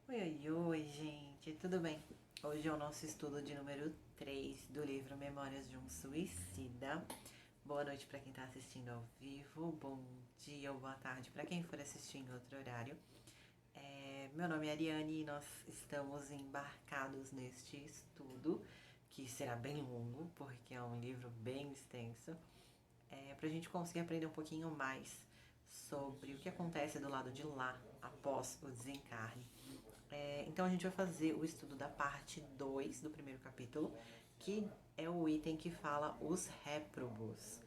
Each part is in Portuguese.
Oi, oi, oi, gente, tudo bem? Hoje é o nosso estudo de número 3 do livro Memórias de um Suicida. Boa noite para quem está assistindo ao vivo, bom dia ou boa tarde para quem for assistir em outro horário. Meu nome é Ariane e nós estamos embarcados neste estudo, que será bem longo, porque é um livro bem extenso, para a gente conseguir aprender um pouquinho mais sobre o que acontece do lado de lá após o desencarne. Então a gente vai fazer o estudo da parte 2 do primeiro capítulo, que é o item que fala os réprobos.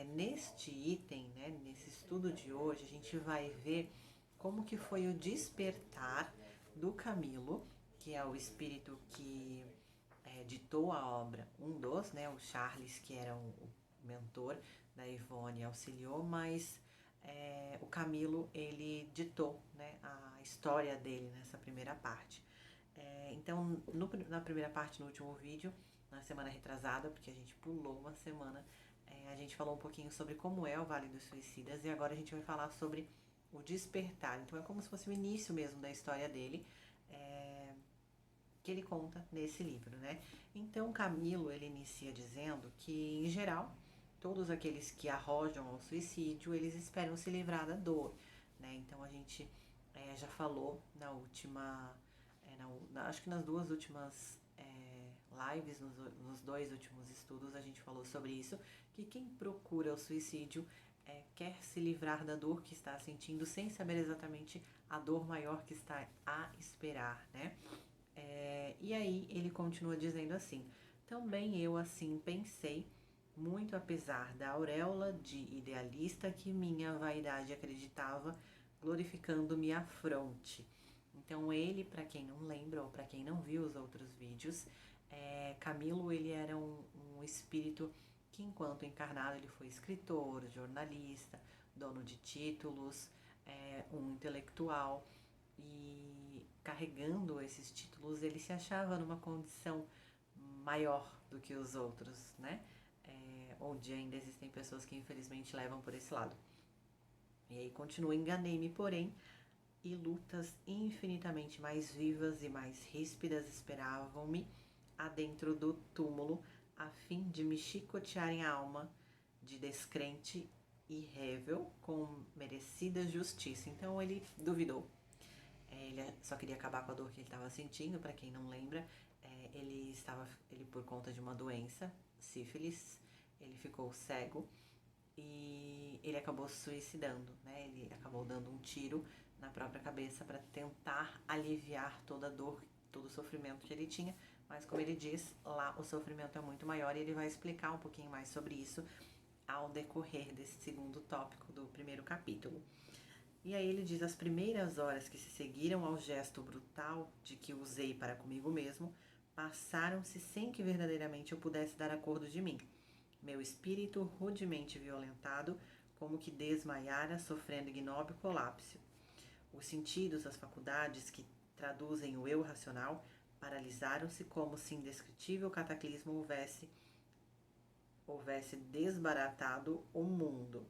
Neste item, né, nesse estudo de hoje, a gente vai ver como que foi o despertar do Camilo, que é o espírito que ditou a obra, um dos, né, o Charles, que era o mentor da Ivone, auxiliou, mas o Camilo, ele ditou, né, a história dele nessa primeira parte. Então, na primeira parte, no último vídeo, na semana retrasada, porque a gente pulou uma semana, a gente falou um pouquinho sobre como é o Vale dos Suicidas e agora a gente vai falar sobre o despertar. Então, é como se fosse o início mesmo da história dele, que ele conta nesse livro, né? Então, Camilo, ele inicia dizendo que, em geral, todos aqueles que arrojam ao suicídio, eles esperam se livrar da dor, né? Então, a gente já falou na última, acho que nas duas últimas lives, nos dois últimos estudos, a gente falou sobre isso, que quem procura o suicídio quer se livrar da dor que está sentindo, sem saber exatamente a dor maior que está a esperar, né? E aí ele continua dizendo assim: também eu assim pensei, muito apesar da auréola de idealista que minha vaidade acreditava, glorificando-me à fronte. Então ele, para quem não lembra ou para quem não viu os outros vídeos, Camilo, ele era um espírito que enquanto encarnado ele foi escritor, jornalista, dono de títulos, um intelectual, e carregando esses títulos ele se achava numa condição maior do que os outros, né? Onde ainda existem pessoas que infelizmente levam por esse lado. E aí continua: enganei-me, porém, e lutas infinitamente mais vivas e mais ríspidas esperavam-me adentro do túmulo, a fim de me chicotearem a alma de descrente e rével com merecida justiça. Então ele duvidou. Ele só queria acabar com a dor que ele estava sentindo. Para quem não lembra, ele por conta de uma doença, sífilis, ele ficou cego e ele acabou se suicidando, né? Ele acabou dando um tiro na própria cabeça para tentar aliviar toda a dor, todo o sofrimento que ele tinha, mas como ele diz, lá o sofrimento é muito maior e ele vai explicar um pouquinho mais sobre isso ao decorrer desse segundo tópico do primeiro capítulo. E aí ele diz: as primeiras horas que se seguiram ao gesto brutal de que usei para comigo mesmo, passaram-se sem que verdadeiramente eu pudesse dar acordo de mim. Meu espírito rudemente violentado, como que desmaiara, sofrendo ignóbil colapso. Os sentidos, as faculdades que traduzem o eu racional, paralisaram-se como se indescritível cataclismo houvesse desbaratado o mundo,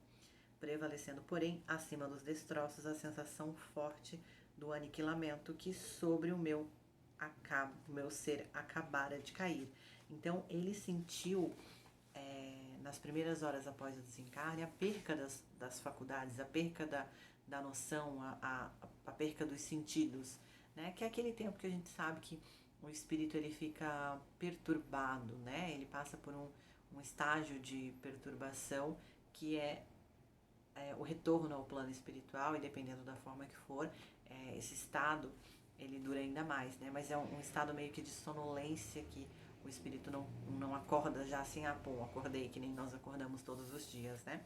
prevalecendo, porém, acima dos destroços, a sensação forte do aniquilamento que sobre o meu ser acabara de cair. Então, ele sentiu, nas primeiras horas após o desencarne, a perca das faculdades, a perca da noção, a perca dos sentidos, né? Que é aquele tempo que a gente sabe que o espírito ele fica perturbado, né? Ele passa por um estágio de perturbação que o retorno ao plano espiritual, e dependendo da forma que for, esse estado ele dura ainda mais, né? Mas é um estado meio que de sonolência que o espírito não acorda já assim, pô, acordei, que nem nós acordamos todos os dias, né?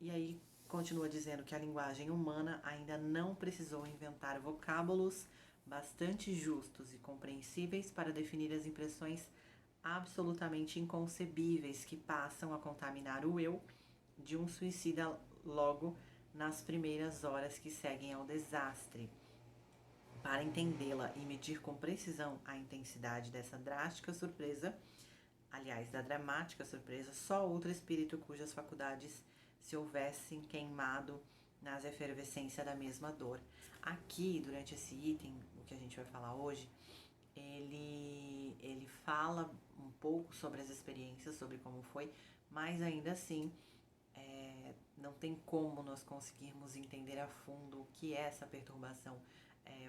E aí continua dizendo que a linguagem humana ainda não precisou inventar vocábulos bastante justos e compreensíveis para definir as impressões absolutamente inconcebíveis que passam a contaminar o eu de um suicida logo nas primeiras horas que seguem ao desastre. Para entendê-la e medir com precisão a intensidade dessa drástica surpresa, aliás, da dramática surpresa, só outro espírito cujas faculdades se houvessem queimado nas efervescências da mesma dor. Aqui, durante esse item, o que a gente vai falar hoje, ele fala um pouco sobre as experiências, sobre como foi, mas ainda assim não tem como nós conseguirmos entender a fundo o que é essa perturbação,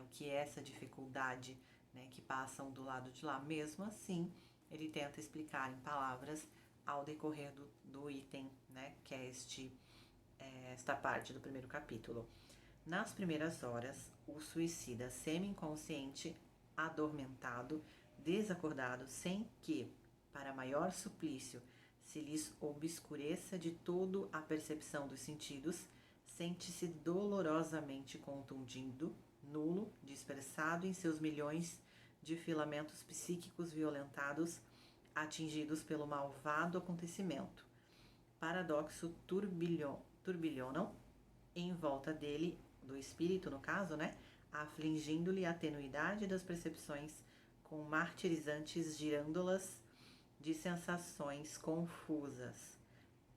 o que é essa dificuldade, né, que passam do lado de lá. Mesmo assim, ele tenta explicar em palavras ao decorrer do item, né, que é esta parte do primeiro capítulo. Nas primeiras horas, o suicida semi-inconsciente, adormentado, desacordado, sem que, para maior suplício, se lhes obscureça de todo a percepção dos sentidos, sente-se dolorosamente contundido, nulo, dispersado em seus milhões de filamentos psíquicos violentados, atingidos pelo malvado acontecimento. Paradoxo turbilhonam em volta dele, do espírito no caso, né? Afligindo-lhe a tenuidade das percepções com martirizantes girândolas de sensações confusas.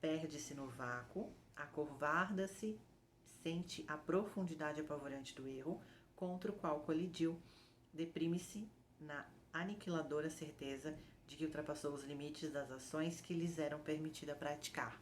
Perde-se no vácuo, acovarda-se, sente a profundidade apavorante do erro contra o qual colidiu, deprime-se na aniquiladora certeza de que ultrapassou os limites das ações que lhes eram permitidas praticar.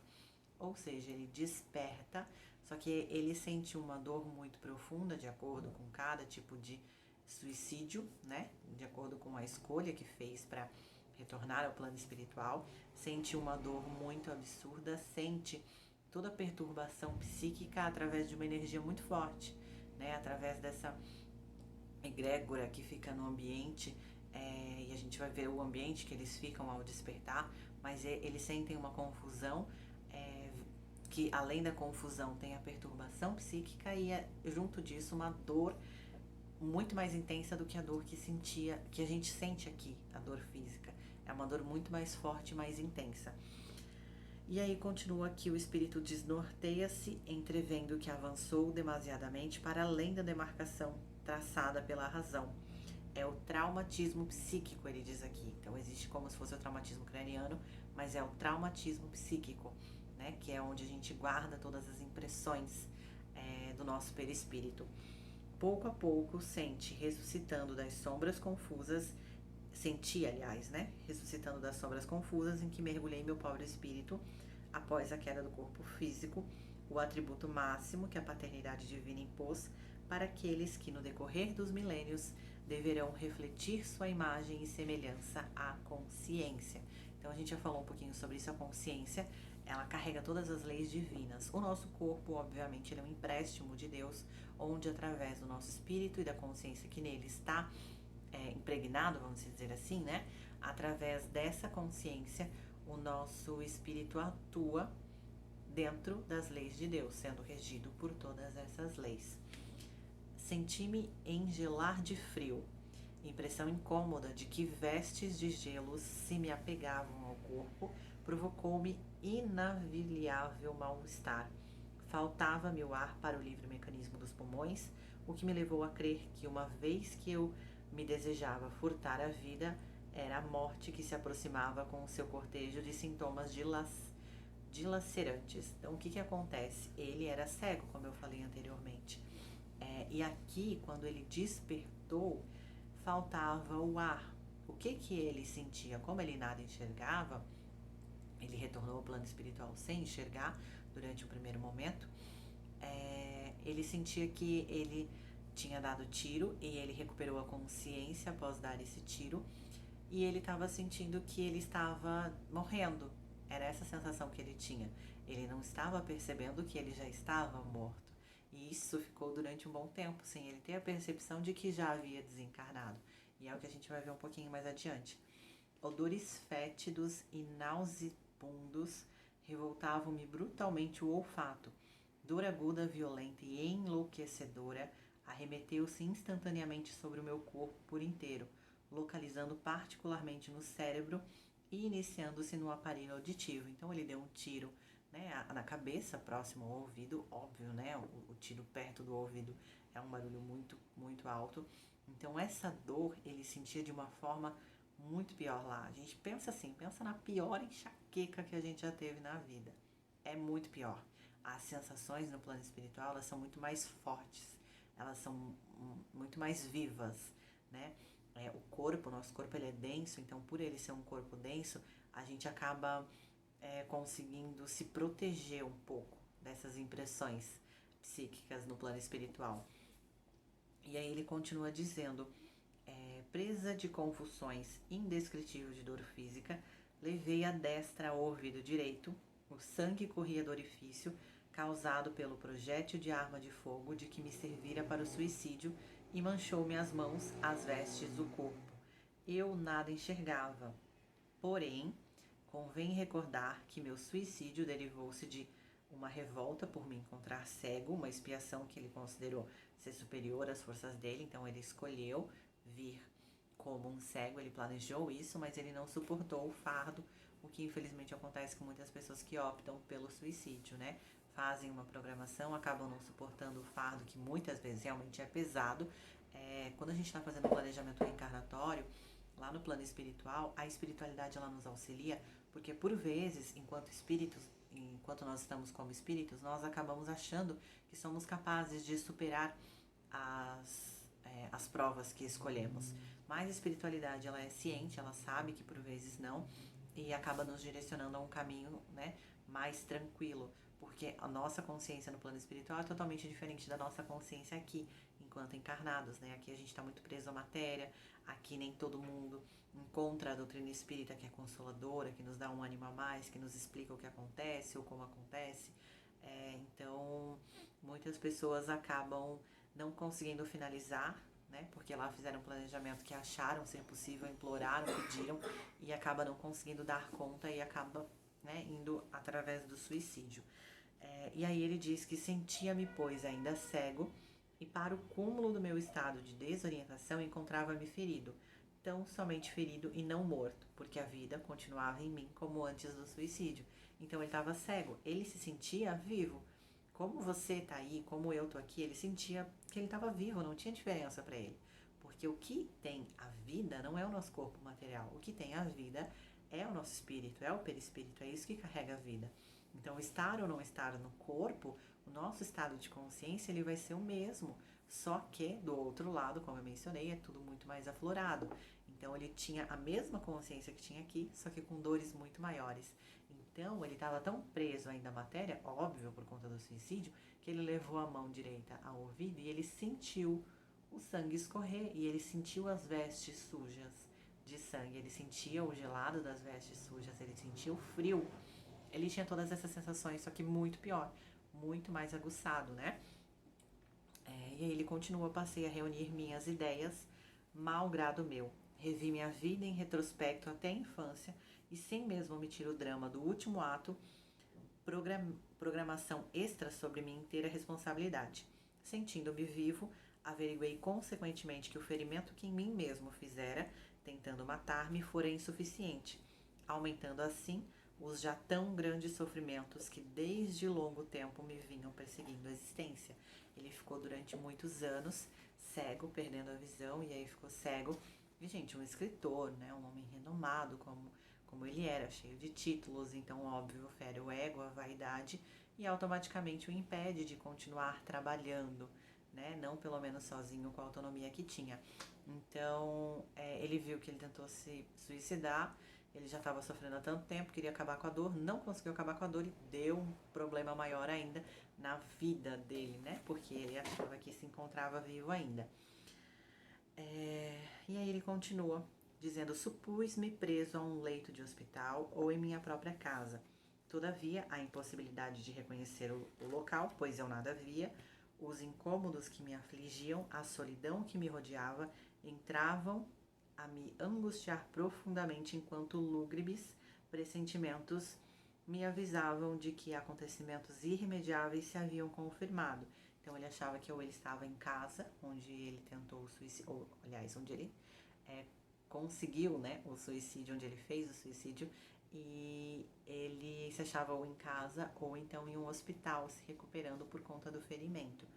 Ou seja, ele desperta, só que ele sente uma dor muito profunda de acordo com cada tipo de suicídio, né? De acordo com a escolha que fez para retornar ao plano espiritual, sente uma dor muito absurda, sente toda a perturbação psíquica através de uma energia muito forte, né? Através dessa egrégora que fica no ambiente, e a gente vai ver o ambiente que eles ficam ao despertar, mas eles sentem uma confusão, que além da confusão tem a perturbação psíquica e junto disso uma dor muito mais intensa do que a dor que a gente sente aqui, a dor física. É uma dor muito mais forte e mais intensa. E aí continua aqui, o espírito desnorteia-se, entrevendo que avançou demasiadamente para além da demarcação traçada pela razão. É o traumatismo psíquico, ele diz aqui. Então existe como se fosse o traumatismo craniano, mas é o traumatismo psíquico, né? Que é onde a gente guarda todas as impressões do nosso perispírito. Pouco a pouco sente ressuscitando das sombras confusas, senti, aliás, né? Ressuscitando das sombras confusas em que mergulhei meu pobre espírito após a queda do corpo físico, o atributo máximo que a paternidade divina impôs para aqueles que no decorrer dos milênios deverão refletir sua imagem e semelhança à consciência. Então a gente já falou um pouquinho sobre isso, a consciência, ela carrega todas as leis divinas. O nosso corpo, obviamente, ele é um empréstimo de Deus, onde através do nosso espírito e da consciência que nele está impregnado, vamos dizer assim, né? Através dessa consciência, o nosso espírito atua dentro das leis de Deus, sendo regido por todas essas leis. Senti-me engelar de frio, impressão incômoda de que vestes de gelo se me apegavam ao corpo, provocou-me inavaliável mal-estar. Faltava-me o ar para o livre mecanismo dos pulmões, o que me levou a crer que uma vez que eu me desejava furtar a vida, era a morte que se aproximava com o seu cortejo de sintomas dilacerantes. Então, o que acontece? Ele era cego, como eu falei anteriormente. E aqui, quando ele despertou, faltava o ar. O que ele sentia? Como ele nada enxergava, ele retornou ao plano espiritual sem enxergar durante o primeiro momento. Ele sentia que ele tinha dado tiro e ele recuperou a consciência após dar esse tiro. E ele estava sentindo que ele estava morrendo. Era essa sensação que ele tinha. Ele não estava percebendo que ele já estava morto. E isso ficou durante um bom tempo, sem ele ter a percepção de que já havia desencarnado. E é o que a gente vai ver um pouquinho mais adiante. Odores fétidos e nauseabundos revoltavam-me brutalmente o olfato. Dor aguda, violenta e enlouquecedora arremeteu-se instantaneamente sobre o meu corpo por inteiro, localizando particularmente no cérebro e iniciando-se no aparelho auditivo. Então ele deu um tiro, né, na cabeça, próximo ao ouvido, óbvio, né? O tiro perto do ouvido é um barulho muito, muito alto. Então essa dor ele sentia de uma forma muito pior lá. A gente pensa assim, pensa na pior enxaqueca que a gente já teve na vida. É muito pior. as sensações no plano espiritual, elas são muito mais fortes, elas são muito mais vivas, né? O corpo, nosso corpo ele é denso, então por ele ser um corpo denso, a gente acaba conseguindo se proteger um pouco dessas impressões psíquicas no plano espiritual. E aí ele continua dizendo, presa de convulsões indescritíveis de dor física, levei a destra ao ouvido direito, o sangue corria do orifício, causado pelo projétil de arma de fogo de que me servira para o suicídio, e manchou-me as mãos, as vestes, o corpo. Eu nada enxergava. Porém, convém recordar que meu suicídio derivou-se de uma revolta por me encontrar cego, uma expiação que ele considerou ser superior às forças dele, então ele escolheu vir como um cego, ele planejou isso, mas ele não suportou o fardo, o que infelizmente acontece com muitas pessoas que optam pelo suicídio, né? Fazem uma programação, acabam não suportando o fardo, que muitas vezes realmente é pesado. Quando a gente está fazendo um planejamento reencarnatório, lá no plano espiritual, a espiritualidade ela nos auxilia, porque por vezes, enquanto espíritos, enquanto nós estamos como espíritos, nós acabamos achando que somos capazes de superar as provas que escolhemos. Mas a espiritualidade ela é ciente, ela sabe que por vezes não, e acaba nos direcionando a um caminho, né, mais tranquilo, porque a nossa consciência no plano espiritual é totalmente diferente da nossa consciência aqui, enquanto encarnados, né? Aqui a gente está muito preso à matéria, aqui nem todo mundo encontra a doutrina espírita que é consoladora, que nos dá um ânimo a mais, que nos explica o que acontece ou como acontece. Então, muitas pessoas acabam não conseguindo finalizar, né? Porque lá fizeram um planejamento que acharam ser possível, imploraram, pediram e acaba não conseguindo dar conta e acaba, né, indo através do suicídio. E aí ele diz que sentia-me, pois, ainda cego, e para o cúmulo do meu estado de desorientação encontrava-me ferido, tão somente ferido e não morto, porque a vida continuava em mim como antes do suicídio. Então ele estava cego, ele se sentia vivo. Como você tá aí, como eu tô aqui, ele sentia que ele estava vivo, não tinha diferença para ele. Porque o que tem a vida não é o nosso corpo material, o que tem a vida é o nosso espírito, é o perispírito, é isso que carrega a vida. Então, estar ou não estar no corpo, o nosso estado de consciência ele vai ser o mesmo, só que do outro lado, como eu mencionei, é tudo muito mais aflorado. Então, ele tinha a mesma consciência que tinha aqui, só que com dores muito maiores. Então, ele estava tão preso ainda à matéria, óbvio, por conta do suicídio, que ele levou a mão direita ao ouvido e ele sentiu o sangue escorrer e ele sentiu as vestes sujas de sangue, ele sentia o gelado das vestes sujas, ele sentia o frio. Ele tinha todas essas sensações, só que muito pior, muito mais aguçado, né? E aí ele continua, passei a reunir minhas ideias, mau grado meu. Revi minha vida em retrospecto até a infância e sem mesmo omitir o drama do último ato, programação extra sobre minha inteira responsabilidade. Sentindo-me vivo, averiguei consequentemente que o ferimento que em mim mesmo fizera, tentando matar-me, fora insuficiente, aumentando assim os já tão grandes sofrimentos que desde longo tempo me vinham perseguindo a existência. Ele ficou durante muitos anos cego, perdendo a visão, e aí ficou cego. E, gente, um escritor, né, um homem renomado como ele era, cheio de títulos, então, óbvio, fere o ego, a vaidade, e automaticamente o impede de continuar trabalhando, né, não pelo menos sozinho com a autonomia que tinha. Então, ele viu que ele tentou se suicidar, ele já estava sofrendo há tanto tempo, queria acabar com a dor, não conseguiu acabar com a dor e deu um problema maior ainda na vida dele, né? Porque ele achava que se encontrava vivo ainda. E aí ele continua dizendo: supus-me preso a um leito de hospital ou em minha própria casa. Todavia, a impossibilidade de reconhecer o local, pois eu nada via, os incômodos que me afligiam, a solidão que me rodeava, entravam a me angustiar profundamente enquanto lúgubres pressentimentos me avisavam de que acontecimentos irremediáveis se haviam confirmado. Então ele achava que ou ele estava em casa, onde ele tentou o suicídio, ou aliás, onde ele conseguiu, né, o suicídio, onde ele fez o suicídio, e ele se achava ou em casa ou então em um hospital se recuperando por conta do ferimento.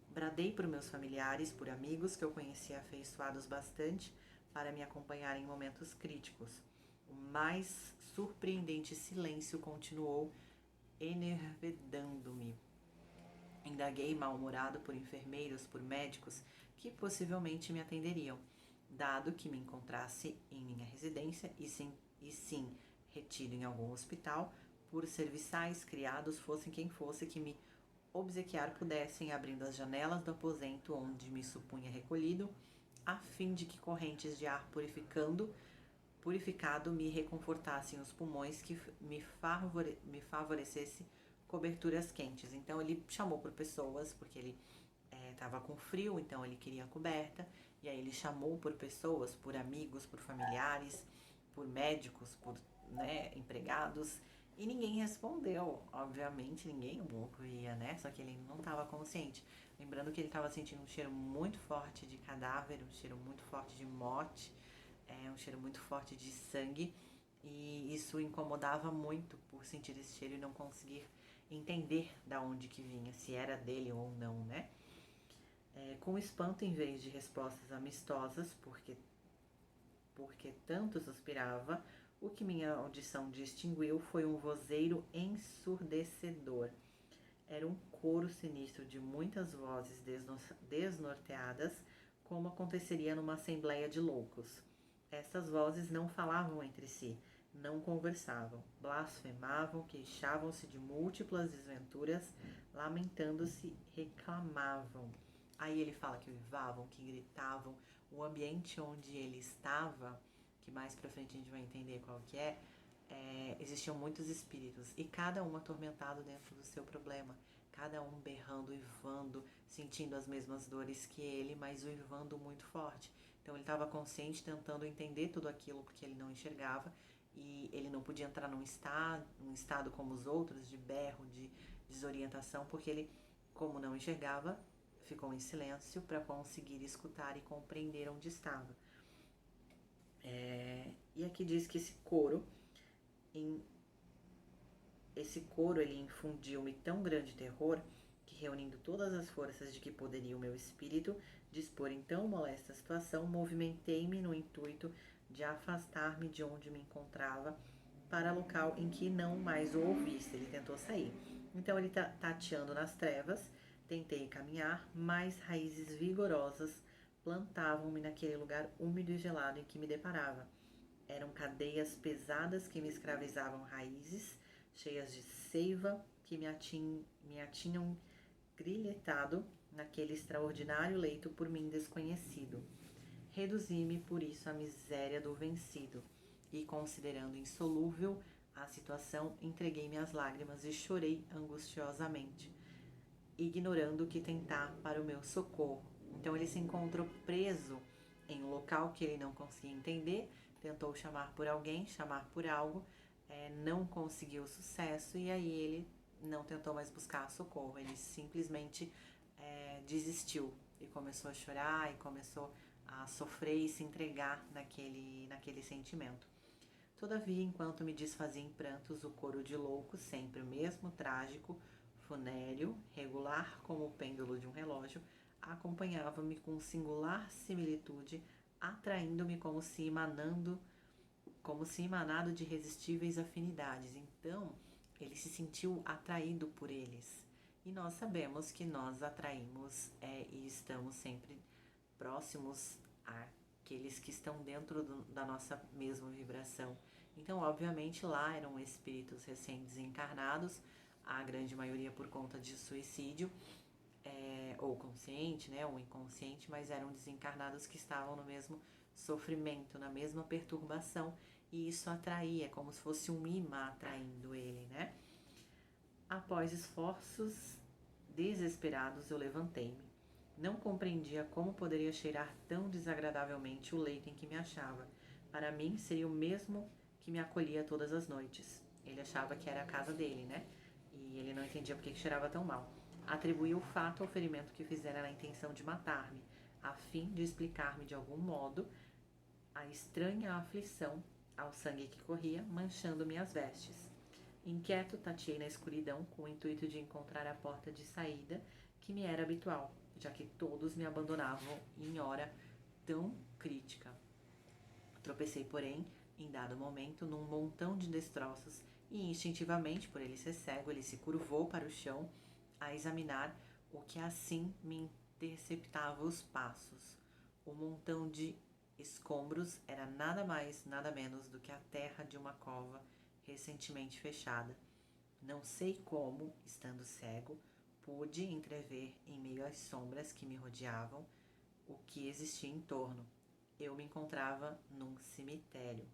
Bradei por meus familiares, por amigos que eu conhecia afeiçoados bastante para me acompanhar em momentos críticos. O mais surpreendente silêncio continuou enervedando-me. Indaguei mal-humorado por enfermeiros, por médicos que possivelmente me atenderiam, dado que me encontrasse em minha residência e sim retido em algum hospital, por serviçais, criados, fossem quem fosse que me obsequiar pudessem, abrindo as janelas do aposento onde me supunha recolhido, a fim de que correntes de ar purificado me reconfortassem os pulmões, que me favorecesse coberturas quentes. Então ele chamou por pessoas, porque ele estava com frio, então ele queria coberta, e aí ele chamou por pessoas, por amigos, por familiares, por médicos, por empregados, e ninguém respondeu. Obviamente ninguém, o louco ia, né? Só que ele não estava consciente. Lembrando que ele estava sentindo um cheiro muito forte de cadáver, um cheiro muito forte de morte, um cheiro muito forte de sangue, e isso incomodava muito por sentir esse cheiro e não conseguir entender da onde que vinha, se era dele ou não, né? Com espanto, em vez de respostas amistosas, porque tanto suspirava, o que minha audição distinguiu foi um vozeiro ensurdecedor. Era um coro sinistro de muitas vozes desnorteadas, como aconteceria numa assembleia de loucos. Estas vozes não falavam entre si, não conversavam, blasfemavam, queixavam-se de múltiplas desventuras, lamentando-se, reclamavam. Aí ele fala que uivavam, que gritavam. O ambiente onde ele estava, que mais pra frente a gente vai entender qual que existiam muitos espíritos, e cada um atormentado dentro do seu problema, cada um berrando, uivando, sentindo as mesmas dores que ele, mas uivando muito forte. Então ele estava consciente, tentando entender tudo aquilo, porque ele não enxergava, e ele não podia entrar num estado como os outros, de berro, de desorientação, porque ele, como não enxergava, ficou em silêncio para conseguir escutar e compreender onde estava. E aqui diz que esse coro ele infundiu-me tão grande terror que, reunindo todas as forças de que poderia o meu espírito dispor em tão molesta situação, movimentei-me no intuito de afastar-me de onde me encontrava para local em que não mais o ouvisse. Ele tentou sair. Então ele tateando nas trevas, tentei caminhar, mas raízes vigorosas plantavam-me naquele lugar úmido e gelado em que me deparava. Eram cadeias pesadas que me escravizavam, raízes cheias de seiva que me tinham grilhetado naquele extraordinário leito por mim desconhecido. Reduzi-me por isso à miséria do vencido, e, considerando insolúvel a situação, entreguei-me às lágrimas e chorei angustiosamente, ignorando que tentar para o meu socorro. Então ele se encontrou preso em um local que ele não conseguia entender, tentou chamar por alguém, chamar por algo, não conseguiu sucesso, e aí ele não tentou mais buscar socorro, ele simplesmente desistiu e começou a chorar e começou a sofrer e se entregar naquele sentimento. Todavia, enquanto me desfazia em prantos, o coro de loucos, sempre o mesmo, trágico, funéreo, regular como o pêndulo de um relógio, acompanhava-me com singular similitude, atraindo-me como se emanado de irresistíveis afinidades. Então, ele se sentiu atraído por eles. E nós sabemos que nós atraímos e estamos sempre próximos àqueles que estão dentro da nossa mesma vibração. Então, obviamente, lá eram espíritos recém-desencarnados, a grande maioria por conta de suicídio, ou consciente, né, ou inconsciente, mas eram desencarnados que estavam no mesmo sofrimento, na mesma perturbação, e isso atraía, como se fosse um imã atraindo ele, né? Após esforços desesperados, eu levantei-me. Não compreendia como poderia cheirar tão desagradavelmente o leito em que me achava. Para mim, seria o mesmo que me acolhia todas as noites. Ele achava que era a casa dele, né? E ele não entendia por que cheirava tão mal. Atribuía o fato ao ferimento que fizera na intenção de matar-me, a fim de explicar-me de algum modo a estranha aflição ao sangue que corria, manchando-me as vestes. Inquieto, tateei na escuridão com o intuito de encontrar a porta de saída que me era habitual, já que todos me abandonavam em hora tão crítica. Tropecei, porém, em dado momento, num montão de destroços e instintivamente, por ele ser cego, ele se curvou para o chão a examinar o que assim me interceptava os passos. O montão de escombros era nada mais, nada menos do que a terra de uma cova recentemente fechada. Não sei como, estando cego, pude entrever em meio às sombras que me rodeavam o que existia em torno. Eu me encontrava num cemitério.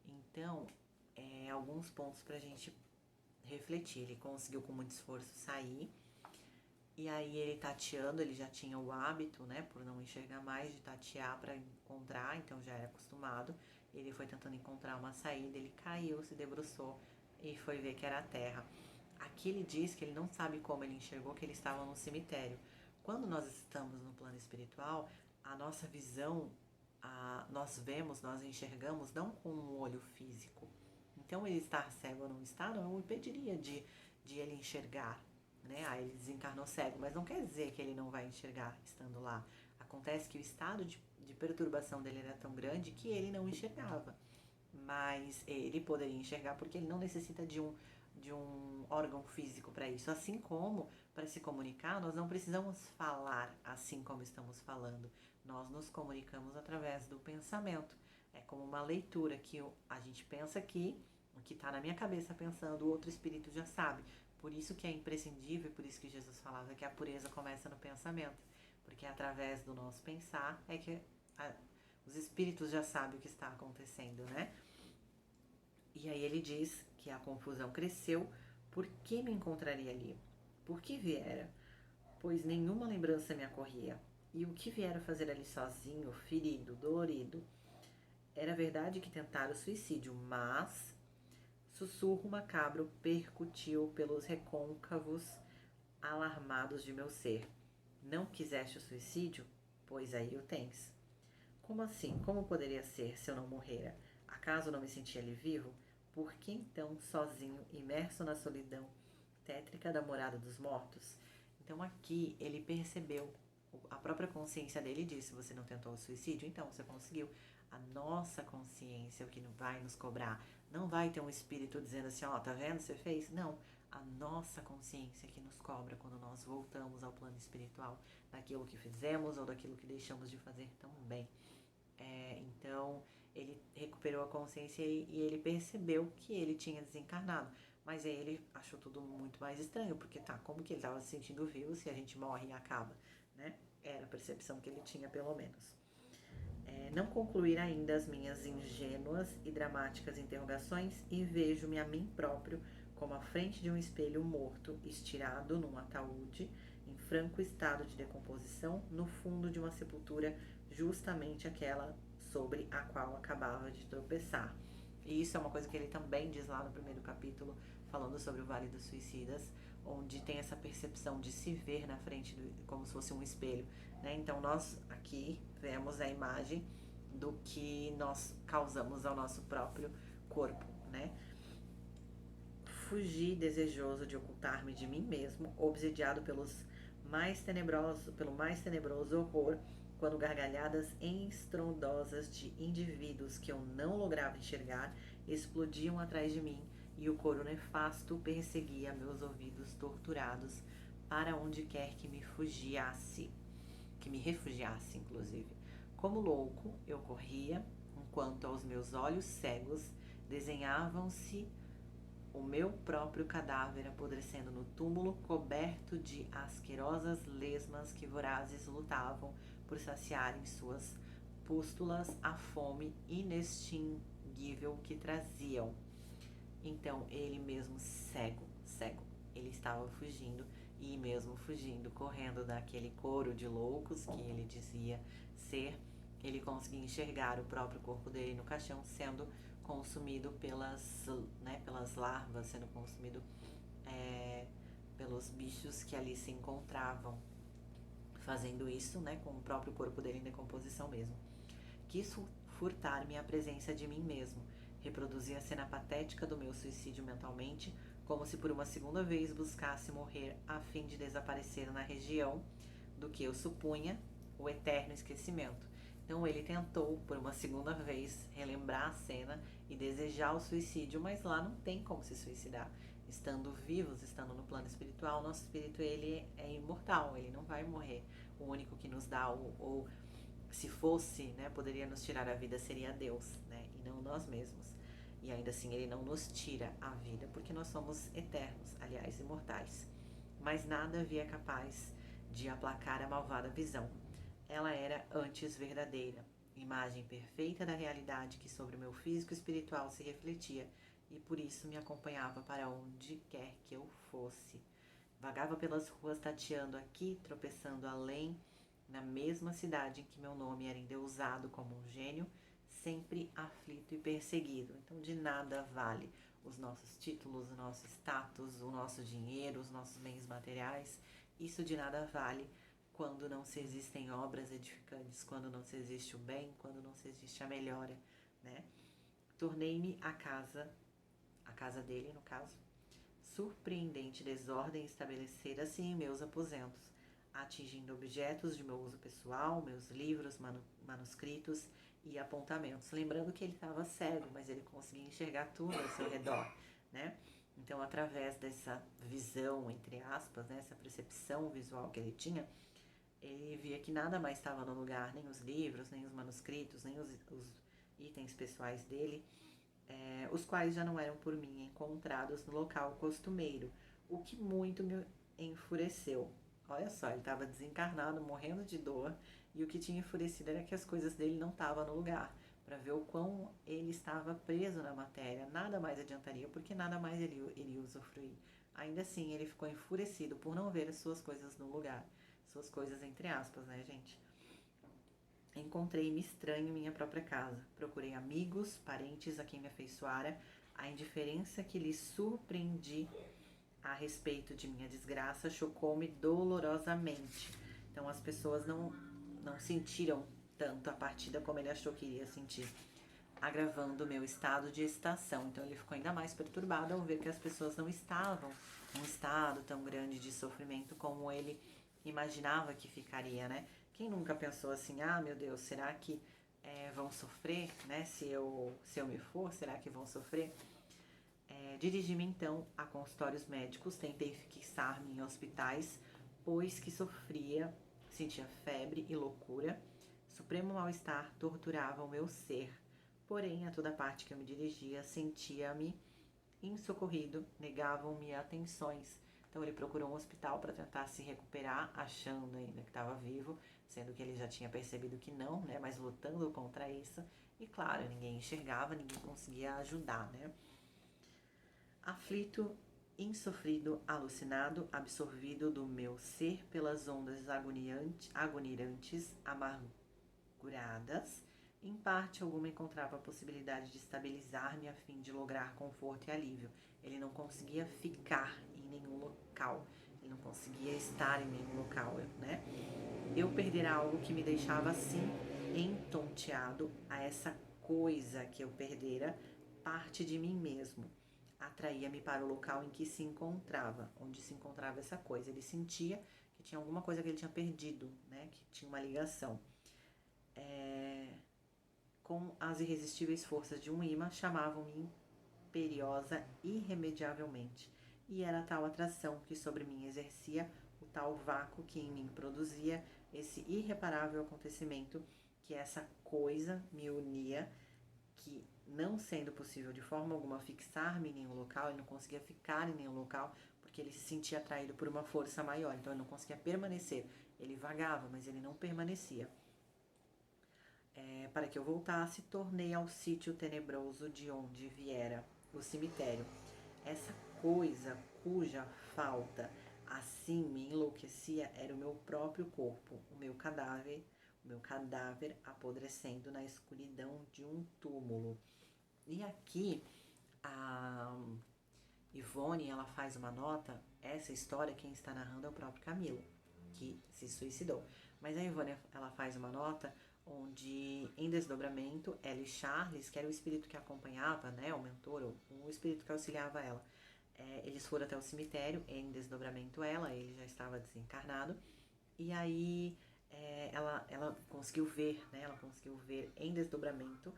Então, alguns pontos para a gente refletir. Ele conseguiu com muito esforço sair, e aí ele tateando, ele já tinha o hábito, né, por não enxergar mais, de tatear para encontrar, então já era acostumado. Ele foi tentando encontrar uma saída, ele caiu, se debruçou e foi ver que era a terra. Aqui ele diz que ele não sabe como ele enxergou que ele estava num cemitério. Quando nós estamos no plano espiritual, a nossa visão, nós vemos, nós enxergamos não com um olho físico. Então ele estar cego ou não estar não impediria de ele enxergar, né? Ele desencarnou cego, mas não quer dizer que ele não vai enxergar estando lá. Acontece que o estado de perturbação dele era tão grande que ele não enxergava. Mas ele poderia enxergar porque ele não necessita de um órgão físico para isso. Assim como, para se comunicar, nós não precisamos falar assim como estamos falando. Nós nos comunicamos através do pensamento. É como uma leitura que a gente pensa aqui, o que está na minha cabeça pensando, o outro espírito já sabe. Por isso que é imprescindível, por isso que Jesus falava que a pureza começa no pensamento. Porque é através do nosso pensar é que os espíritos já sabem o que está acontecendo, né? E aí ele diz que a confusão cresceu. Por que me encontraria ali? Por que viera? Pois nenhuma lembrança me acorria. E o que viera fazer ali sozinho, ferido, dolorido? Era verdade que tentara o suicídio, mas sussurro macabro percutiu pelos recôncavos alarmados de meu ser. Não quiseste o suicídio? Pois aí o tens. Como assim? Como poderia ser se eu não morrera? Acaso não me sentia ali vivo? Por que então, sozinho, imerso na solidão tétrica da morada dos mortos? Então aqui ele percebeu, a própria consciência dele disse: você não tentou o suicídio? Então você conseguiu. A nossa consciência é o que vai nos cobrar. Não vai ter um espírito dizendo assim: ó, tá vendo, você fez? Não. A nossa consciência que nos cobra quando nós voltamos ao plano espiritual, daquilo que fizemos ou daquilo que deixamos de fazer também. Então ele recuperou a consciência e ele percebeu que ele tinha desencarnado. Mas aí ele achou tudo muito mais estranho, porque como que ele estava se sentindo vivo se a gente morre e acaba, né? Era a percepção que ele tinha, pelo menos. Não concluir ainda as minhas ingênuas e dramáticas interrogações e vejo-me a mim próprio como à frente de um espelho morto, estirado num ataúde, em franco estado de decomposição, no fundo de uma sepultura, justamente aquela sobre a qual acabava de tropeçar. E isso é uma coisa que ele também diz lá no primeiro capítulo, falando sobre o Vale dos Suicidas, onde tem essa percepção de se ver na frente, como se fosse um espelho, né? Então nós aqui vemos a imagem do que nós causamos ao nosso próprio corpo, né? Fugi desejoso de ocultar-me de mim mesmo, obsediado pelo mais tenebroso horror, quando gargalhadas estrondosas de indivíduos que eu não lograva enxergar explodiam atrás de mim e o coro nefasto perseguia meus ouvidos torturados para onde quer que me refugiasse, inclusive. Como louco, eu corria, enquanto aos meus olhos cegos desenhavam-se o meu próprio cadáver apodrecendo no túmulo, coberto de asquerosas lesmas que vorazes lutavam por saciarem suas pústulas a fome inextinguível que traziam. Então ele mesmo cego, ele estava fugindo e mesmo fugindo, correndo daquele coro de loucos que ele dizia ser, ele conseguia enxergar o próprio corpo dele no caixão sendo consumido pelas larvas, sendo consumido pelos bichos que ali se encontravam, fazendo isso, né, com o próprio corpo dele em decomposição mesmo. Quis furtar-me a presença de mim mesmo, reproduzir a cena patética do meu suicídio mentalmente, como se por uma segunda vez buscasse morrer a fim de desaparecer na região do que eu supunha o eterno esquecimento. Então ele tentou, por uma segunda vez, relembrar a cena e desejar o suicídio, mas lá não tem como se suicidar. Estando vivos, estando no plano espiritual, nosso espírito ele é imortal, ele não vai morrer. O único que nos dá, ou se fosse, né, poderia nos tirar a vida seria Deus, né, e não nós mesmos. E ainda assim ele não nos tira a vida, porque nós somos eternos, aliás, imortais. Mas nada havia capaz de aplacar a malvada visão. Ela era antes verdadeira, imagem perfeita da realidade que sobre o meu físico espiritual se refletia e por isso me acompanhava para onde quer que eu fosse. Vagava pelas ruas tateando aqui, tropeçando além, na mesma cidade em que meu nome era endeusado como um gênio, sempre aflito e perseguido. Então de nada vale os nossos títulos, o nosso status, o nosso dinheiro, os nossos bens materiais. Isso de nada vale quando não se existem obras edificantes, quando não se existe o bem, quando não se existe a melhora, né? Tornei-me a casa dele, no caso, surpreendente desordem estabelecera-se em meus aposentos, atingindo objetos de meu uso pessoal, meus livros, manuscritos e apontamentos. Lembrando que ele estava cego, mas ele conseguia enxergar tudo ao seu redor, né? Então, através dessa visão, entre aspas, né, essa percepção visual que ele tinha, ele via que nada mais estava no lugar, nem os livros, nem os manuscritos, nem os itens pessoais dele, os quais já não eram por mim encontrados no local costumeiro, o que muito me enfureceu. Olha só, ele estava desencarnado, morrendo de dor, e o que tinha enfurecido era que as coisas dele não estavam no lugar, para ver o quão ele estava preso na matéria. Nada mais adiantaria, porque nada mais ele iria usufruir. Ainda assim, ele ficou enfurecido por não ver as suas coisas no lugar. Suas coisas entre aspas, né, gente? Encontrei-me estranho em minha própria casa. Procurei amigos, parentes a quem me afeiçoara. A indiferença que lhes surpreendi a respeito de minha desgraça chocou-me dolorosamente. Então as pessoas não sentiram tanto a partida como ele achou que iria sentir, agravando o meu estado de excitação. Então ele ficou ainda mais perturbado ao ver que as pessoas não estavam num estado tão grande de sofrimento como ele imaginava que ficaria, né? Quem nunca pensou assim, ah, meu Deus, será que vão sofrer, né? Se eu me for, será que vão sofrer? Dirigi-me então a consultórios médicos, tentei fixar-me em hospitais, pois que sentia febre e loucura. Supremo mal-estar torturava o meu ser. Porém, a toda parte que eu me dirigia, sentia-me insocorrido, negavam-me atenções. Então ele procurou um hospital para tentar se recuperar, achando ainda que estava vivo, sendo que ele já tinha percebido que não, né? Mas lutando contra isso. E claro, ninguém enxergava, ninguém conseguia ajudar, né? Aflito, insofrido, alucinado, absorvido do meu ser pelas ondas agonirantes, amarguradas, em parte alguma encontrava a possibilidade de estabilizar-me a fim de lograr conforto e alívio. Ele não conseguia ficar em nenhum local, ele não conseguia estar em nenhum local, né? Eu perdera algo que me deixava assim entonteado a essa coisa que eu perdera, parte de mim mesmo. Atraía-me para o local em que se encontrava, onde se encontrava essa coisa. Ele sentia que tinha alguma coisa que ele tinha perdido, né? Que tinha uma ligação. Com as irresistíveis forças de um imã, chamavam-me imperiosa irremediavelmente. E era tal atração que sobre mim exercia o tal vácuo que em mim produzia esse irreparável acontecimento, que essa coisa me unia, que não sendo possível de forma alguma fixar-me em nenhum local, ele não conseguia ficar em nenhum local, porque ele se sentia atraído por uma força maior, então ele não conseguia permanecer. Ele vagava, mas ele não permanecia. Para que eu voltasse, tornei ao sítio tenebroso de onde viera, o cemitério. Essa coisa cuja falta assim me enlouquecia era o meu próprio corpo, o meu cadáver apodrecendo na escuridão de um túmulo. E aqui a Ivone, ela faz uma nota, essa história quem está narrando é o próprio Camilo, que se suicidou. Mas a Ivone, ela faz uma nota onde, em desdobramento, ela e Charles, que era o espírito que acompanhava, né, o mentor, o espírito que auxiliava ela, eles foram até o cemitério, em desdobramento ele já estava desencarnado, e aí ela conseguiu ver, né? Ela conseguiu ver em desdobramento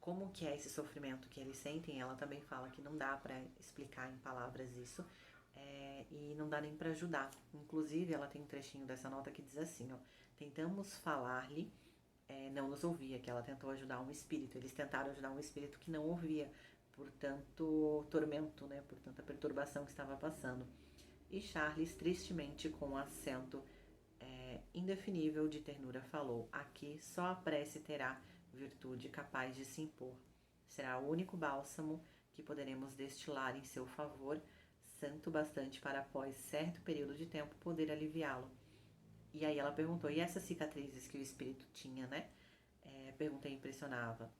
como que é esse sofrimento que eles sentem. Ela também fala que não dá para explicar em palavras isso, e não dá nem para ajudar. Inclusive, ela tem um trechinho dessa nota que diz assim, ó: tentamos falar-lhe, não nos ouvia, que ela tentou ajudar um espírito. Eles tentaram ajudar um espírito que não ouvia, por tanto tormento, né? Por tanta perturbação que estava passando. E Charles, tristemente, com um acento indefinível de ternura, falou: aqui só a prece terá virtude capaz de se impor. Será o único bálsamo que poderemos destilar em seu favor, santo bastante para, após certo período de tempo, poder aliviá-lo. E aí ela perguntou: e essas cicatrizes que o espírito tinha, né? Perguntei impressionada.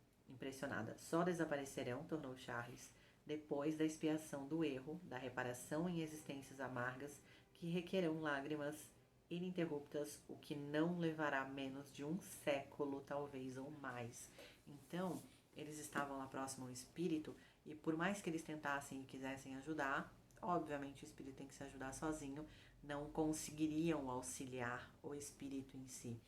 Só desaparecerão, tornou Charles, depois da expiação do erro, da reparação em existências amargas que requerão lágrimas ininterruptas, o que não levará menos de um século, talvez, ou mais. Então, eles estavam lá próximo ao espírito, e por mais que eles tentassem e quisessem ajudar, obviamente o espírito tem que se ajudar sozinho, não conseguiriam auxiliar o espírito em si,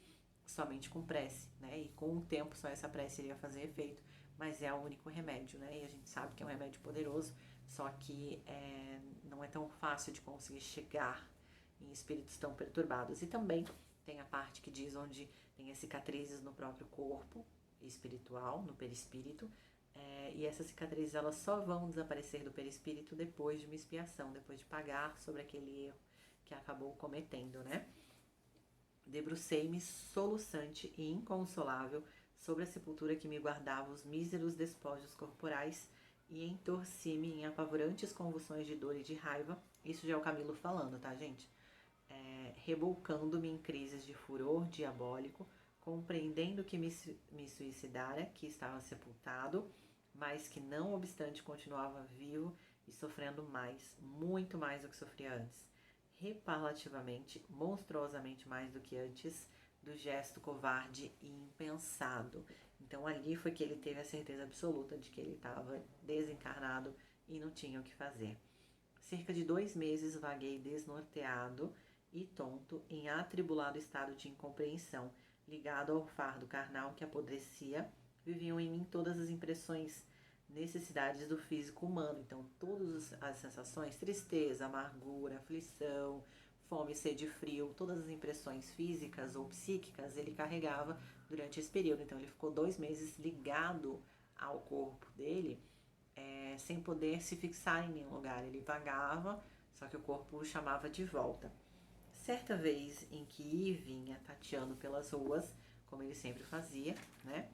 somente com prece, né? E com o tempo só essa prece iria fazer efeito, mas é o único remédio, né? E a gente sabe que é um remédio poderoso, só que não é tão fácil de conseguir chegar em espíritos tão perturbados. E também tem a parte que diz onde tem as cicatrizes no próprio corpo espiritual, no perispírito, e essas cicatrizes elas só vão desaparecer do perispírito depois de uma expiação, depois de pagar sobre aquele erro que acabou cometendo, né? Debrucei-me soluçante e inconsolável sobre a sepultura que me guardava os míseros despojos corporais e entorci-me em apavorantes convulsões de dor e de raiva. Isso já é o Camilo falando, tá, gente? Rebolcando-me em crises de furor diabólico, compreendendo que me suicidara, que estava sepultado, mas que não obstante continuava vivo e sofrendo mais, muito mais do que sofria antes, reparativamente, monstruosamente mais do que antes, do gesto covarde e impensado. Então ali foi que ele teve a certeza absoluta de que ele estava desencarnado e não tinha o que fazer. Cerca de 2 meses vaguei desnorteado e tonto, em atribulado estado de incompreensão, ligado ao fardo carnal que apodrecia. Viviam em mim todas as impressões, necessidades do físico humano. Então, todas as sensações, tristeza, amargura, aflição, fome, sede, frio, todas as impressões físicas ou psíquicas ele carregava durante esse período. Então, ele ficou 2 meses ligado ao corpo dele, sem poder se fixar em nenhum lugar. Ele vagava, só que o corpo o chamava de volta. Certa vez em que ia e vinha tateando pelas ruas, como ele sempre fazia, né?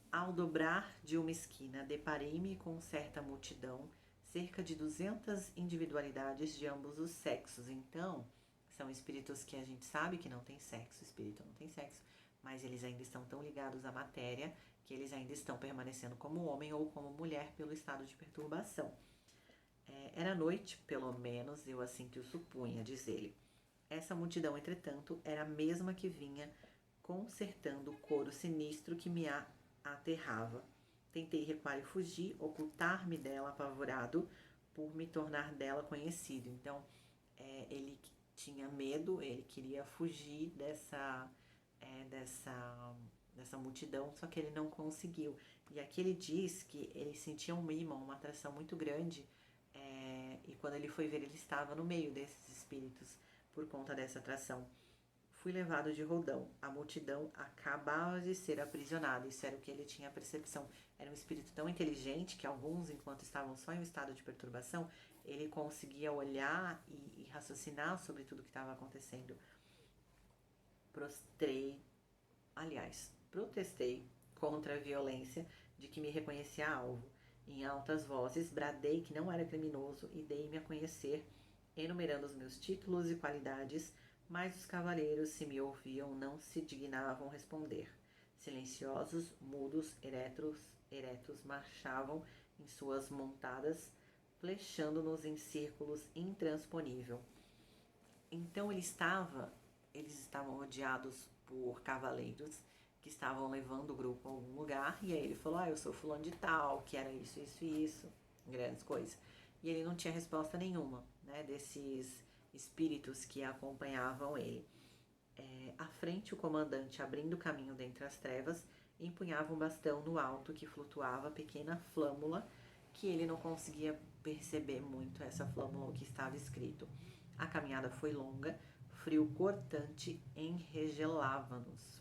Ao dobrar de uma esquina, deparei-me com certa multidão, cerca de 200 individualidades de ambos os sexos. Então, são espíritos que a gente sabe que não tem sexo, espírito não tem sexo, mas eles ainda estão tão ligados à matéria que eles ainda estão permanecendo como homem ou como mulher pelo estado de perturbação. Era noite, pelo menos eu assim que o supunha, diz ele. Essa multidão, entretanto, era a mesma que vinha concertando o coro sinistro que me aterrava. Tentei recuar e fugir, ocultar-me dela apavorado por me tornar dela conhecido. Então, ele tinha medo, ele queria fugir dessa multidão, só que ele não conseguiu. E aqui ele diz que ele sentia um imã, uma atração muito grande, e quando ele foi ver, ele estava no meio desses espíritos por conta dessa atração. Fui levado de rodão. A multidão acabava de ser aprisionada. Isso era o que ele tinha a percepção. Era um espírito tão inteligente que alguns, enquanto estavam só em um estado de perturbação, ele conseguia olhar e raciocinar sobre tudo que estava acontecendo. Protestei contra a violência de que me reconhecia alvo. Em altas vozes, bradei que não era criminoso e dei-me a conhecer, enumerando os meus títulos e qualidades, mas os cavaleiros, se me ouviam, não se dignavam responder. Silenciosos, mudos, eretos marchavam em suas montadas, flechando-nos em círculos intransponível. Então eles estavam rodeados por cavaleiros que estavam levando o grupo a algum lugar, e aí ele falou: eu sou fulano de tal, que era isso, isso e isso, grandes coisas. E ele não tinha resposta nenhuma, né, desses espíritos que acompanhavam ele. À frente, o comandante, abrindo caminho dentre as trevas, empunhava um bastão no alto que flutuava pequena flâmula, que ele não conseguia perceber muito essa flâmula, o que estava escrito. A caminhada foi longa, frio cortante enregelava-nos.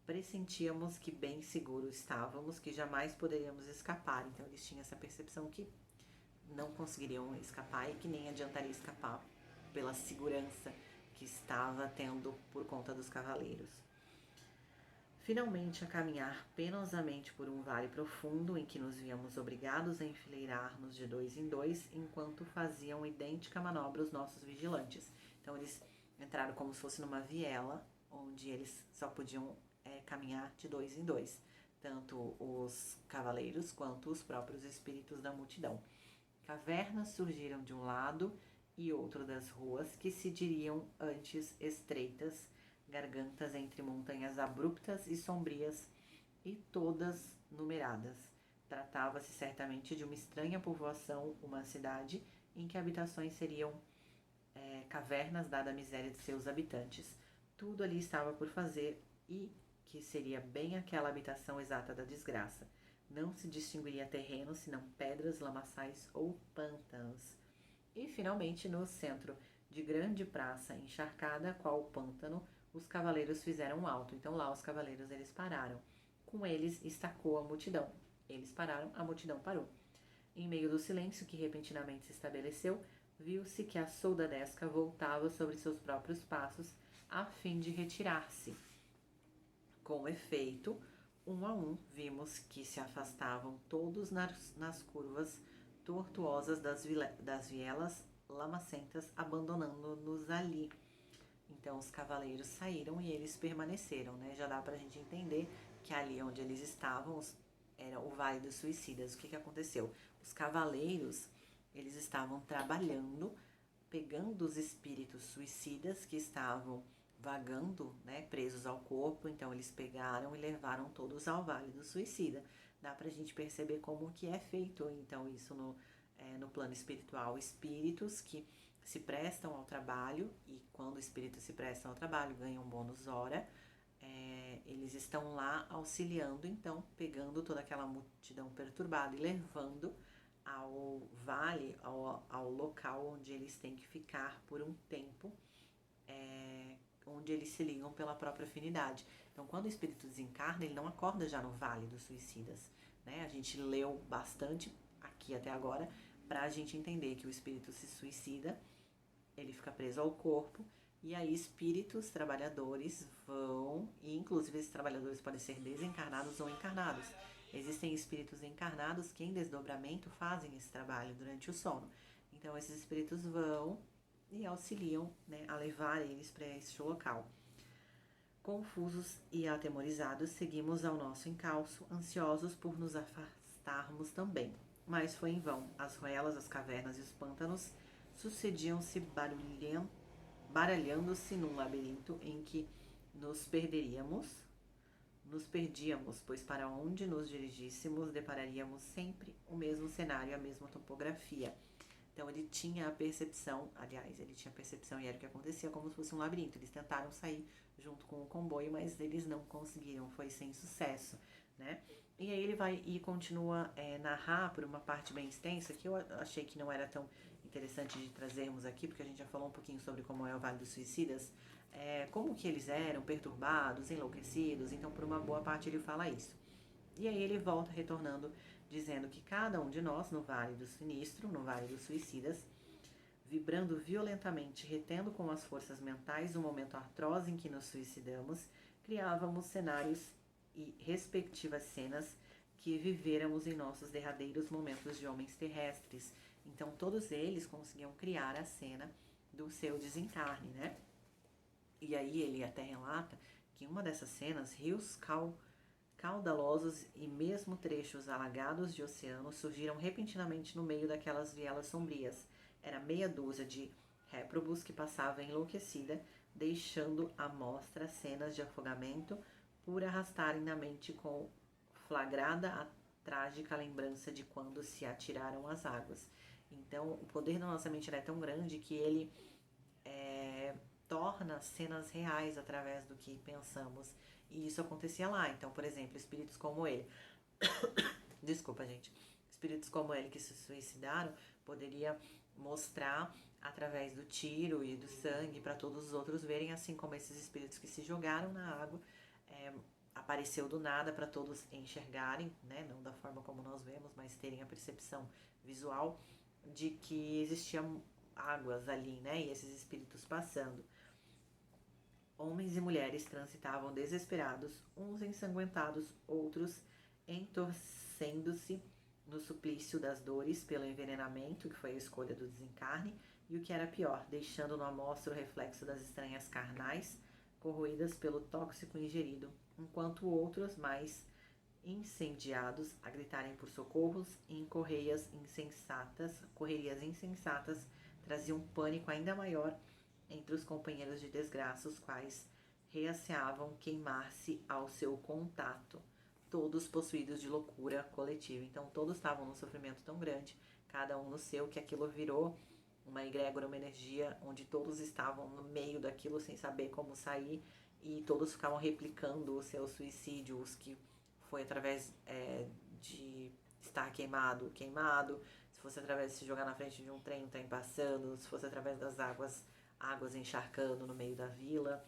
Pressentíamos que bem seguro estávamos, que jamais poderíamos escapar. Então eles tinham essa percepção que não conseguiriam escapar e que nem adiantaria escapar pela segurança que estava tendo por conta dos cavaleiros. Finalmente, a caminhar penosamente por um vale profundo em que nos víamos obrigados a enfileirar-nos de dois em dois, enquanto faziam idêntica manobra os nossos vigilantes. Então, eles entraram como se fosse numa viela, onde eles só podiam caminhar de dois em dois, tanto os cavaleiros quanto os próprios espíritos da multidão. Cavernas surgiram de um lado e outro das ruas, que se diriam antes estreitas, gargantas entre montanhas abruptas e sombrias, e todas numeradas. Tratava-se certamente de uma estranha povoação, uma cidade, em que habitações seriam cavernas, dada a miséria de seus habitantes. Tudo ali estava por fazer e que seria bem aquela habitação exata da desgraça. Não se distinguiria terreno, senão pedras, lamaçais ou pântanos. E, finalmente, no centro de grande praça encharcada, qual pântano, os cavaleiros fizeram alto. Então, lá os cavaleiros, eles pararam. Com eles estacou a multidão. Eles pararam, a multidão parou. Em meio do silêncio que repentinamente se estabeleceu, viu-se que a soldadesca voltava sobre seus próprios passos, a fim de retirar-se. Com efeito, um a um, vimos que se afastavam todos nas curvas tortuosas das vielas lamacentas, abandonando-nos ali. Então, os cavaleiros saíram e eles permaneceram, né? Já dá pra gente entender que ali onde eles estavam era o Vale dos Suicidas. O que aconteceu? Os cavaleiros, eles estavam trabalhando, pegando os espíritos suicidas que estavam vagando, né, presos ao corpo. Então eles pegaram e levaram todos ao Vale do Suicida. Dá pra gente perceber como que é feito, então, isso no plano espiritual. Espíritos que se prestam ao trabalho, e quando espíritos se prestam ao trabalho, ganham bônus hora. Eles estão lá auxiliando, então, pegando toda aquela multidão perturbada e levando ao vale, ao local onde eles têm que ficar por um tempo, onde eles se ligam pela própria afinidade. Então, quando o espírito desencarna, ele não acorda já no Vale dos Suicidas, né? A gente leu bastante aqui até agora para a gente entender que o espírito se suicida, ele fica preso ao corpo, e aí espíritos trabalhadores vão, e inclusive esses trabalhadores podem ser desencarnados ou encarnados. Existem espíritos encarnados que em desdobramento fazem esse trabalho durante o sono. Então esses espíritos vão e auxiliam, né, a levar eles para este local. Confusos e atemorizados, seguimos ao nosso encalço, ansiosos por nos afastarmos também. Mas foi em vão. As ruelas, as cavernas e os pântanos sucediam-se baralhando-se num labirinto em que nos perdíamos, pois para onde nos dirigíssemos depararíamos sempre o mesmo cenário, a mesma topografia. Então ele tinha a percepção, e era o que acontecia, como se fosse um labirinto. Eles tentaram sair junto com o comboio, mas eles não conseguiram, foi sem sucesso, né? E aí ele vai e continua narrar por uma parte bem extensa, que eu achei que não era tão interessante de trazermos aqui, porque a gente já falou um pouquinho sobre como é o Vale dos Suicidas, como que eles eram perturbados, enlouquecidos. Então, por uma boa parte ele fala isso. E aí ele volta retornando, dizendo que cada um de nós, no Vale do Sinistro, no Vale dos Suicidas, vibrando violentamente, retendo com as forças mentais o momento atroz em que nos suicidamos, criávamos cenários e respectivas cenas que vivêramos em nossos derradeiros momentos de homens terrestres. Então todos eles conseguiam criar a cena do seu desencarne, né? E aí ele até relata que em uma dessas cenas, rios caudalosos e mesmo trechos alagados de oceano surgiram repentinamente no meio daquelas vielas sombrias. Era meia dúzia de réprobos que passava enlouquecida, deixando à mostra cenas de afogamento por arrastarem na mente com flagrada a trágica lembrança de quando se atiraram às águas. Então, o poder da nossa mente é tão grande que ele torna cenas reais através do que pensamos. E isso acontecia lá. Então, por exemplo, espíritos como ele. Desculpa, gente. Espíritos como ele que se suicidaram poderia mostrar através do tiro e do sangue para todos os outros verem, assim como esses espíritos que se jogaram na água, é, apareceu do nada para todos enxergarem, né? Não da forma como nós vemos, mas terem a percepção visual de que existiam águas ali, né? E esses espíritos passando. Homens e mulheres transitavam desesperados, uns ensanguentados, outros entorcendo-se no suplício das dores pelo envenenamento, que foi a escolha do desencarne, e o que era pior, deixando no amostra o reflexo das estranhas carnais, corroídas pelo tóxico ingerido, enquanto outros, mais incendiados, a gritarem por socorros e em correrias insensatas, traziam um pânico ainda maior entre os companheiros de desgraça, os quais reaceavam queimar-se ao seu contato, todos possuídos de loucura coletiva. Então todos estavam num sofrimento tão grande, cada um no seu, que aquilo virou uma egrégora, uma energia, onde todos estavam no meio daquilo sem saber como sair, e todos ficavam replicando o seu suicídio, os que foi através de estar queimado, se fosse através de se jogar na frente de um trem passando, se fosse através das águas encharcando no meio da vila.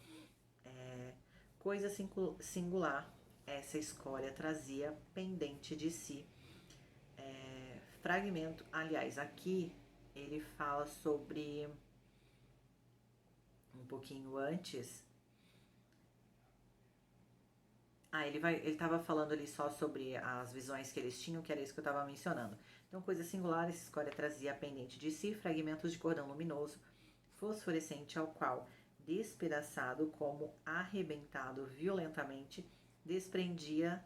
Coisa singular, essa escória trazia pendente de si. Fragmento, aliás, aqui ele fala sobre, um pouquinho antes, ele estava falando ali só sobre as visões que eles tinham, que era isso que eu estava mencionando. Então, coisa singular, essa escória trazia pendente de si fragmentos de cordão luminoso, fosforescente, ao qual, despedaçado como arrebentado violentamente, desprendia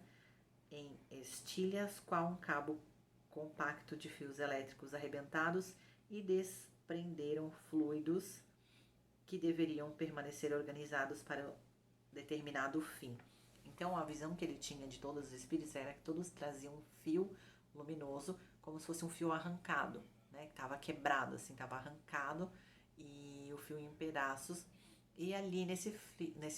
em estilhas qual um cabo compacto de fios elétricos arrebentados, e desprenderam fluidos que deveriam permanecer organizados para determinado fim. Então, a visão que ele tinha de todos os espíritos era que todos traziam um fio luminoso, como se fosse um fio arrancado, né? Que estava quebrado, assim, estava arrancado, e o fio em pedaços. E ali nesse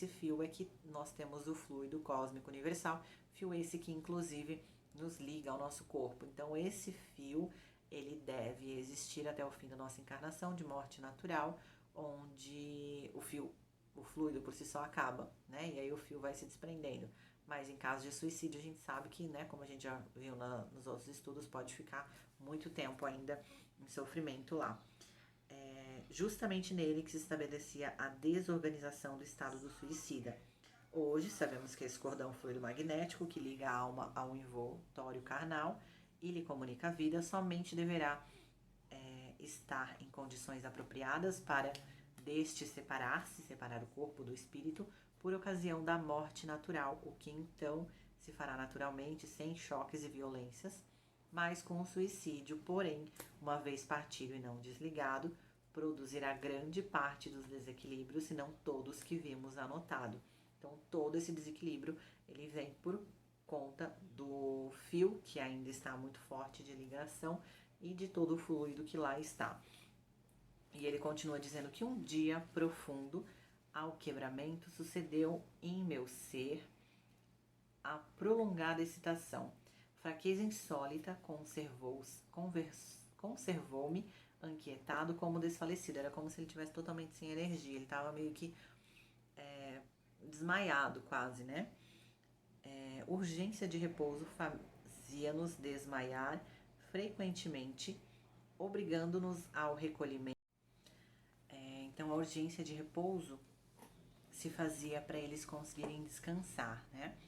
fio é que nós temos o fluido cósmico universal, fio esse que inclusive nos liga ao nosso corpo. Então, esse fio, ele deve existir até o fim da nossa encarnação de morte natural, onde o fluido por si só acaba, né? E aí o fio vai se desprendendo. Mas em caso de suicídio, a gente sabe que, né, como a gente já viu nos outros estudos, pode ficar muito tempo ainda em sofrimento lá. Justamente nele que se estabelecia a desorganização do estado do suicida. Hoje sabemos que esse cordão fluido magnético que liga a alma ao envoltório carnal e lhe comunica a vida somente deverá estar em condições apropriadas para deste separar o corpo do espírito por ocasião da morte natural, o que então se fará naturalmente, sem choques e violências, mas com o suicídio, porém, uma vez partido e não desligado, produzirá grande parte dos desequilíbrios, se não todos que vimos anotado. Então, todo esse desequilíbrio, ele vem por conta do fio, que ainda está muito forte de ligação, e de todo o fluido que lá está. E ele continua dizendo que um dia profundo, ao quebramento, sucedeu em meu ser a prolongada excitação. Fraqueza insólita conservou-me inquietado como desfalecido. Era como se ele estivesse totalmente sem energia. Ele estava meio que desmaiado quase, né? Urgência de repouso fazia-nos desmaiar frequentemente, obrigando-nos ao recolhimento. Então, a urgência de repouso se fazia para eles conseguirem descansar, né?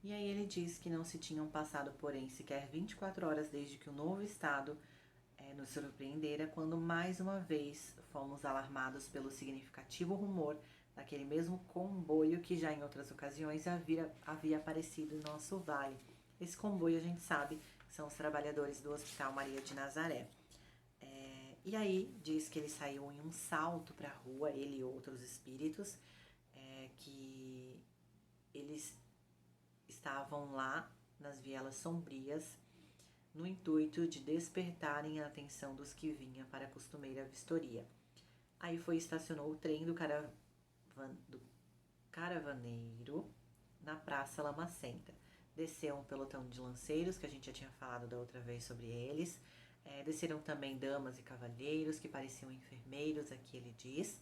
E aí ele diz que não se tinham passado, porém, sequer 24 horas desde que o novo estado nos surpreendera, quando mais uma vez fomos alarmados pelo significativo rumor daquele mesmo comboio que já em outras ocasiões havia aparecido em nosso vale. Esse comboio a gente sabe que são os trabalhadores do Hospital Maria de Nazaré. E aí diz que ele saiu em um salto para a rua, ele e outros espíritos, que eles estavam lá nas vielas sombrias, no intuito de despertarem a atenção dos que vinham para a costumeira vistoria. Aí estacionou o trem do caravaneiro na Praça Lamacenta. Desceu um pelotão de lanceiros, que a gente já tinha falado da outra vez sobre eles. Desceram também damas e cavalheiros, que pareciam enfermeiros, aqui ele diz.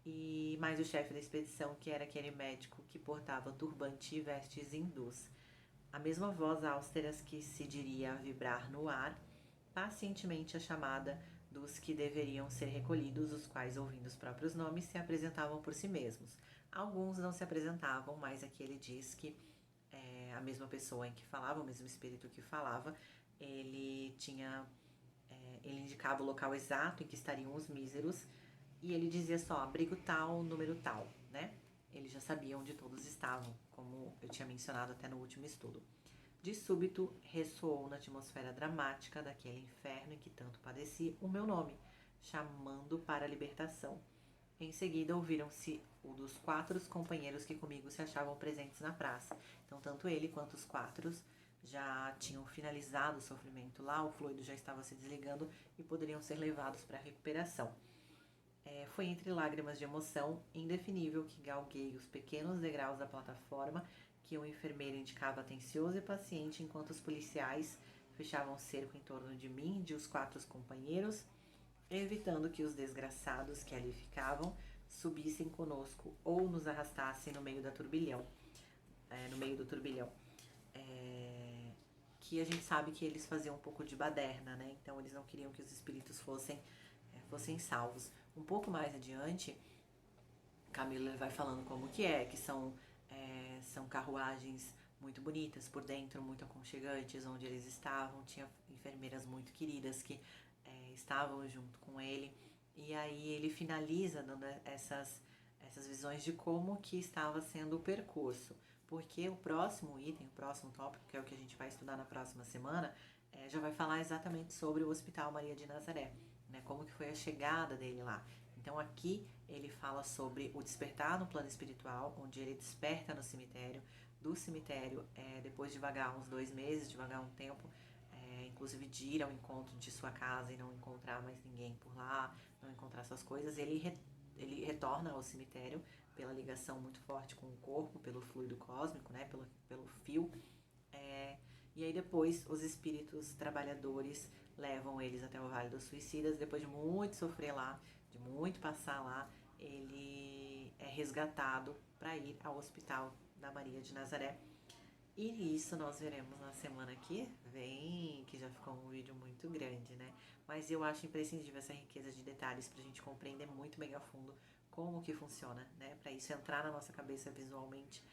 E mais o chefe da expedição, que era aquele médico que portava turbante e vestes hindus. A mesma voz austera que se diria vibrar no ar, pacientemente a chamada dos que deveriam ser recolhidos, os quais, ouvindo os próprios nomes, se apresentavam por si mesmos. Alguns não se apresentavam, mas aqui ele diz que a mesma pessoa em que falava, o mesmo espírito que falava, ele indicava o local exato em que estariam os míseros, e ele dizia só, abrigo tal, número tal, né? Eles já sabiam onde todos estavam, como eu tinha mencionado até no último estudo. De súbito, ressoou na atmosfera dramática daquele inferno em que tanto padeci o meu nome, chamando para a libertação. Em seguida, ouviram-se o dos 4 companheiros que comigo se achavam presentes na praça. Então, tanto ele quanto os 4 já tinham finalizado o sofrimento lá, o fluido já estava se desligando e poderiam ser levados para a recuperação. Foi entre lágrimas de emoção indefinível que galguei os pequenos degraus da plataforma que o enfermeiro indicava atencioso e paciente enquanto os policiais fechavam o cerco em torno de mim e de os 4 companheiros, evitando que os desgraçados que ali ficavam subissem conosco ou nos arrastassem no meio do turbilhão. Que a gente sabe que eles faziam um pouco de baderna, né? Então eles não queriam que os espíritos fossem salvos. Um pouco mais adiante, Camilo vai falando como que são carruagens muito bonitas por dentro, muito aconchegantes, onde eles estavam, tinha enfermeiras muito queridas que estavam junto com ele, e aí ele finaliza dando essas visões de como que estava sendo o percurso, porque o próximo item, o próximo tópico, que é o que a gente vai estudar na próxima semana, já vai falar exatamente sobre o Hospital Maria de Nazaré, né, como que foi a chegada dele lá. Então aqui ele fala sobre o despertar no plano espiritual, onde ele desperta no cemitério, do cemitério, depois de vagar uns 2 meses, de vagar um tempo, inclusive de ir ao encontro de sua casa e não encontrar mais ninguém por lá, não encontrar suas coisas, ele retorna ao cemitério pela ligação muito forte com o corpo, pelo fluido cósmico, né, pelo fio, e aí depois os espíritos trabalhadores levam eles até o Vale dos Suicidas. Depois de muito sofrer lá, de muito passar lá, ele é resgatado para ir ao Hospital da Maria de Nazaré. E isso nós veremos na semana que vem, que já ficou um vídeo muito grande, né? Mas eu acho imprescindível essa riqueza de detalhes para a gente compreender muito bem a fundo como que funciona, né? Para isso entrar na nossa cabeça visualmente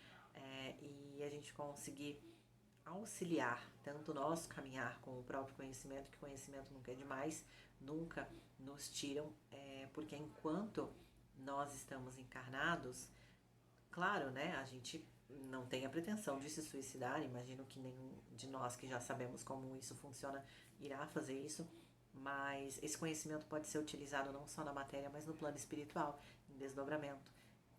e a gente conseguir auxiliar tanto o nosso caminhar com o próprio conhecimento, que conhecimento nunca é demais, nunca nos tiram, porque enquanto nós estamos encarnados, claro, né, a gente não tem a pretensão de se suicidar, imagino que nenhum de nós que já sabemos como isso funciona irá fazer isso, mas esse conhecimento pode ser utilizado não só na matéria, mas no plano espiritual, em desdobramento,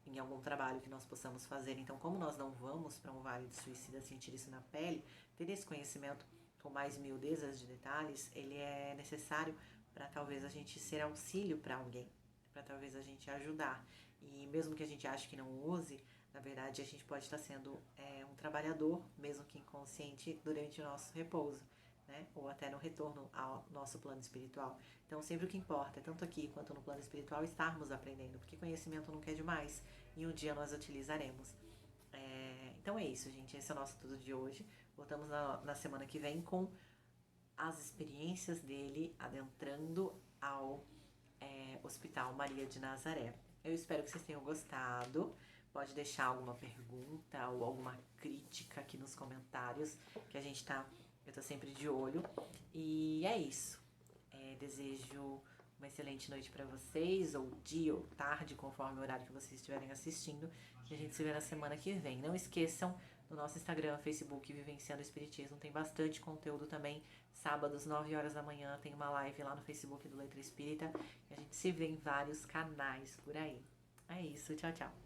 em algum trabalho que nós possamos fazer. Então, como nós não vamos para um vale de suicida sentir isso na pele, ter esse conhecimento com mais miudezas de detalhes, ele é necessário para talvez a gente ser auxílio para alguém, para talvez a gente ajudar. E mesmo que a gente ache que não use, na verdade a gente pode estar sendo um trabalhador, mesmo que inconsciente, durante o nosso repouso, né? Ou até no retorno ao nosso plano espiritual. Então, sempre o que importa, tanto aqui quanto no plano espiritual, estarmos aprendendo, porque conhecimento nunca é demais e um dia nós utilizaremos. Então é isso, gente. Esse é o nosso estudo de hoje. Voltamos na semana que vem com as experiências dele adentrando ao Hospital Maria de Nazaré. Eu espero que vocês tenham gostado. Pode deixar alguma pergunta ou alguma crítica aqui nos comentários, que eu tô sempre de olho. E é isso. Desejo uma excelente noite para vocês, ou dia ou tarde, conforme o horário que vocês estiverem assistindo. E a gente se vê na semana que vem. Não esqueçam, no nosso Instagram, Facebook, Vivenciando o Espiritismo, tem bastante conteúdo também. Sábados, 9 horas da manhã, tem uma live lá no Facebook do Letra Espírita. E a gente se vê em vários canais por aí. É isso, tchau, tchau.